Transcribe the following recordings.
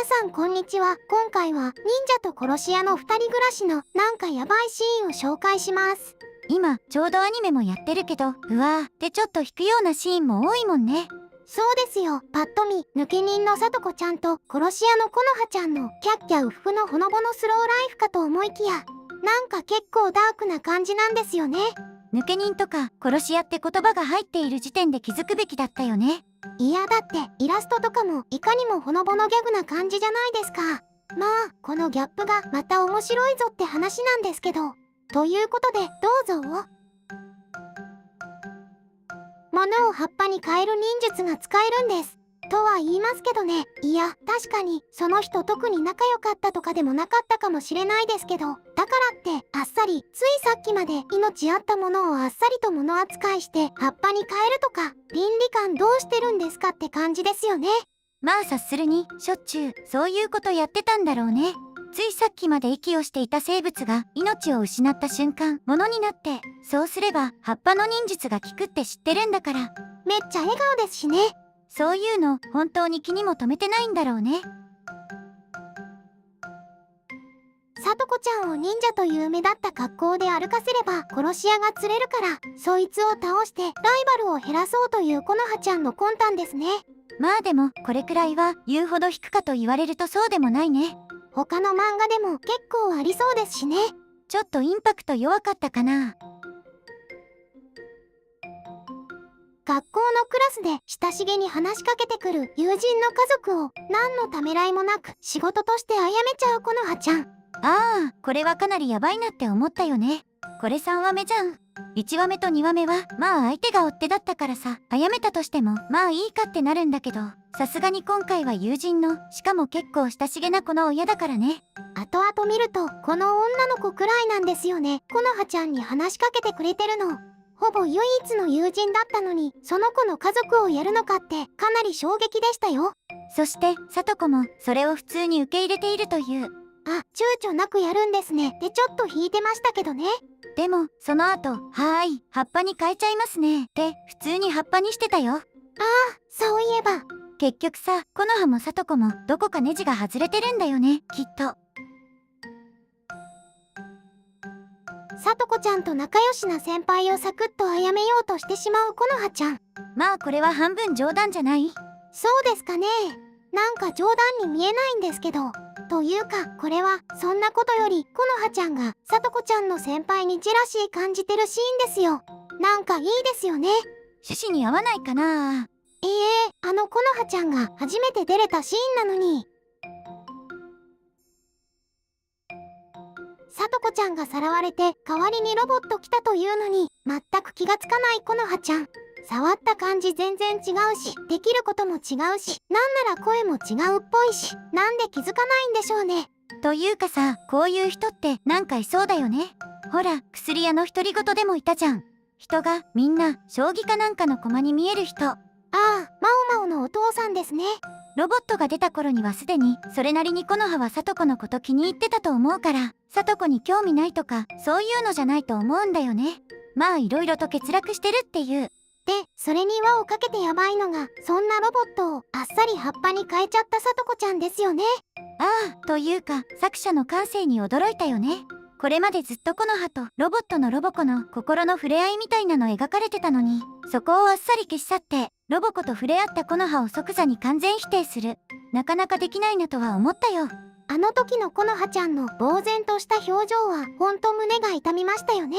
さんこんにちは。今回は忍者と殺し屋の2人暮らしのなんかヤバいシーンを紹介します。今ちょうどアニメもやってるけど、うわーってちょっと引くようなシーンも多いもんね。そうですよ。パッと見抜け人のさとこちゃんと殺し屋のこのはちゃんのキャッキャウフフのほのぼのスローライフかと思いきや、なんか結構ダークな感じなんですよね。抜け人とか殺し屋って言葉が入っている時点で気づくべきだったよね。いやだってイラストとかもいかにもほのぼのギャグな感じじゃないですか。まあこのギャップがまた面白いぞって話なんですけど。ということでどうぞ。物を葉っぱに変える忍術が使えるんです。とは言いますけどね。いや確かにその人特に仲良かったとかでもなかったかもしれないですけど、だからってあっさりついさっきまで命あったものをあっさりと物扱いして葉っぱに変えるとか、倫理観どうしてるんですかって感じですよね。まあ察するにしょっちゅうそういうことやってたんだろうね。ついさっきまで息をしていた生物が命を失った瞬間物になって、そうすれば葉っぱの忍術が効くって知ってるんだから。めっちゃ笑顔ですしね。そういうの本当に気にも留めてないんだろうね。さとこちゃんを忍者という目立った格好で歩かせれば殺し屋が釣れるから、そいつを倒してライバルを減らそうというこのはちゃんの魂胆ですね。まあでもこれくらいは言うほど引くかと言われるとそうでもないね。他の漫画でも結構ありそうですしね。ちょっとインパクト弱かったかな。学校のクラスで親しげに話しかけてくる友人の家族を何のためらいもなく仕事として殺めちゃうこのはちゃん。ああ、これはかなりヤバいなって思ったよね。これ3話目じゃん。1話目と2話目はまあ相手が追っ手だったからさ、殺めたとしてもまあいいかってなるんだけど、さすがに今回は友人の、しかも結構親しげな子の親だからね。後々見るとこの女の子くらいなんですよね。このはちゃんに話しかけてくれてるの。ほぼ唯一の友人だったのにその子の家族をやるのかってかなり衝撃でしたよ。そしてさとこもそれを普通に受け入れているという。あ、躊躇なくやるんですねってちょっと引いてましたけどね。でもその後、はーい葉っぱに変えちゃいますねって普通に葉っぱにしてたよ。そういえば結局さ、この葉もさとこもどこかネジが外れてるんだよね、きっと。さとこちゃんと仲良しな先輩をサクッと殺めようとしてしまうこのはちゃん。まあこれは半分冗談じゃない？そうですかね。なんか冗談に見えないんですけど。というかこれはそんなことよりこのはちゃんがさとこちゃんの先輩にジェラシー感じてるシーンですよ。なんかいいですよね。趣旨に合わないかな。このはちゃんが初めて出れたシーンなのに。さとこちゃんがさらわれて代わりにロボット来たというのに全く気がつかないこのはちゃん。触った感じ全然違うし、できることも違うし、なんなら声も違うっぽいし、なんで気づかないんでしょうね。というかさ、こういう人ってなんかいそうだよね。ほら、薬屋の独り言でもいたじゃん。人がみんな将棋かなんかの駒に見える人。ああ、マオマオのお父さんですね。ロボットが出た頃にはすでにそれなりにコノハはサトコのこと気に入ってたと思うから、サトコに興味ないとかそういうのじゃないと思うんだよね。まあいろいろと欠落してるっていう。で、それに輪をかけてヤバいのが、そんなロボットをあっさり葉っぱに変えちゃったさとこちゃんですよね。ああ、というか作者の感性に驚いたよね。これまでずっとコノハとロボットのロボコの心の触れ合いみたいなの描かれてたのに、そこをあっさり消し去ってロボコと触れ合ったコノハを即座に完全否定する。なかなかできないなとは思ったよ。あの時のコノハちゃんの呆然とした表情はほんと胸が痛みましたよね。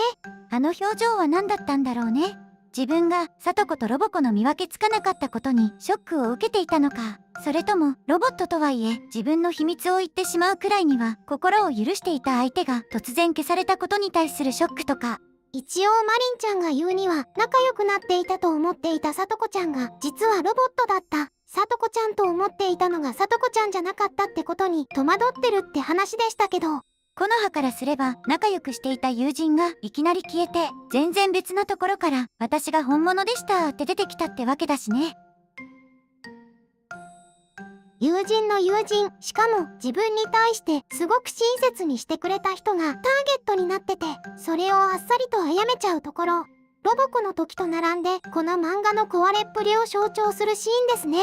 あの表情は何だったんだろうね。自分がサトコとロボコの見分けつかなかったことにショックを受けていたのか、それともロボットとはいえ自分の秘密を言ってしまうくらいには心を許していた相手が突然消されたことに対するショックとか。一応マリンちゃんが言うには仲良くなっていたと思っていたさとこちゃんが実はロボットだった。さとこちゃんと思っていたのがさとこちゃんじゃなかったってことに戸惑ってるって話でしたけど、コノハからすれば仲良くしていた友人がいきなり消えて全然別なところから私が本物でしたって出てきたってわけだしね。友人の友人、しかも自分に対してすごく親切にしてくれた人がターゲットになってて、それをあっさりと殺めちゃうところ、ロボコの時と並んでこの漫画の壊れっぷりを象徴するシーンですね。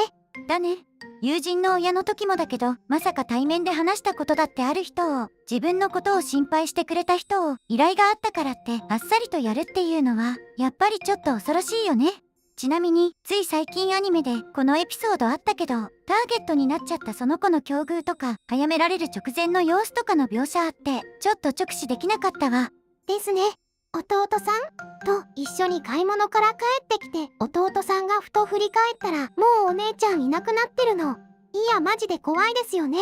だね。友人の親の時もだけど、まさか対面で話したことだってある人を、自分のことを心配してくれた人を、依頼があったからってあっさりとやるっていうのは、やっぱりちょっと恐ろしいよね。ちなみに、つい最近アニメでこのエピソードあったけど、ターゲットになっちゃったその子の境遇とか、早められる直前の様子とかの描写あって、ちょっと直視できなかったわ。ですね。弟さんと一緒に買い物から帰ってきて、弟さんがふと振り返ったら、もうお姉ちゃんいなくなってるの。いや、マジで怖いですよね。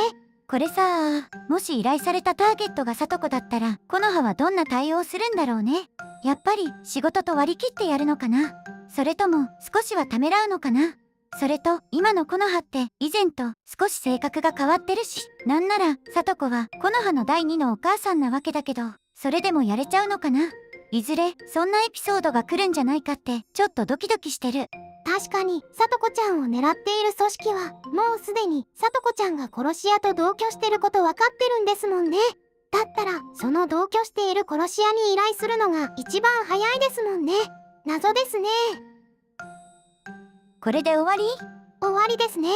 これさ、もし依頼されたターゲットがさとこだったら、コノハはどんな対応するんだろうね。やっぱり仕事と割り切ってやるのかな。それとも少しはためらうのかな。それと今のコノハって以前と少し性格が変わってるし、なんならさとこはコノハの第二のお母さんなわけだけど、それでもやれちゃうのかな。いずれそんなエピソードが来るんじゃないかってちょっとドキドキしてる。確かに、さとこちゃんを狙っている組織は、もうすでにさとこちゃんが殺し屋と同居してることわかってるんですもんね。だったら、その同居している殺し屋に依頼するのが一番早いですもんね。謎ですね。これで終わり？終わりですね。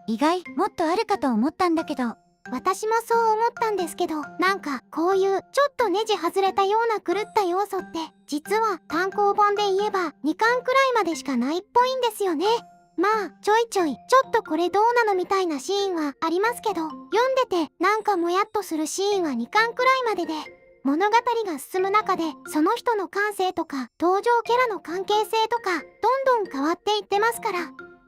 意外、もっとあるかと思ったんだけど。私もそう思ったんですけど、なんかこういうちょっとネジ外れたような狂った要素って実は単行本で言えば2巻くらいまでしかないっぽいんですよね。まあちょいちょいちょっとこれどうなのみたいなシーンはありますけど、読んでてなんかもやっとするシーンは2巻くらいまでで、物語が進む中でその人の感性とか登場キャラの関係性とかどんどん変わっていってますから、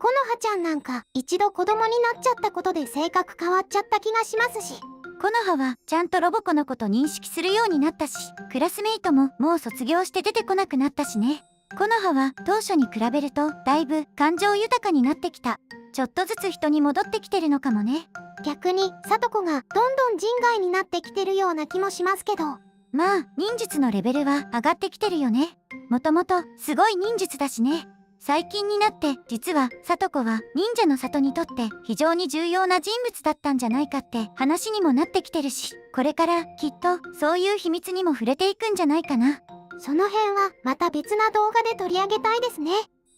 コノハちゃんなんか一度子供になっちゃったことで性格変わっちゃった気がしますし、コノハはちゃんとロボコのこと認識するようになったし、クラスメイトももう卒業して出てこなくなったしね。コノハは当初に比べるとだいぶ感情豊かになってきた。ちょっとずつ人に戻ってきてるのかもね。逆にサトコがどんどん人外になってきてるような気もしますけど、まあ忍術のレベルは上がってきてるよね。もともとすごい忍術だしね。最近になって実はサトコは忍者の里にとって非常に重要な人物だったんじゃないかって話にもなってきてるし、これからきっとそういう秘密にも触れていくんじゃないかな。その辺はまた別な動画で取り上げたいですね。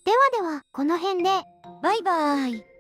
ではではこの辺で。バイバーイ。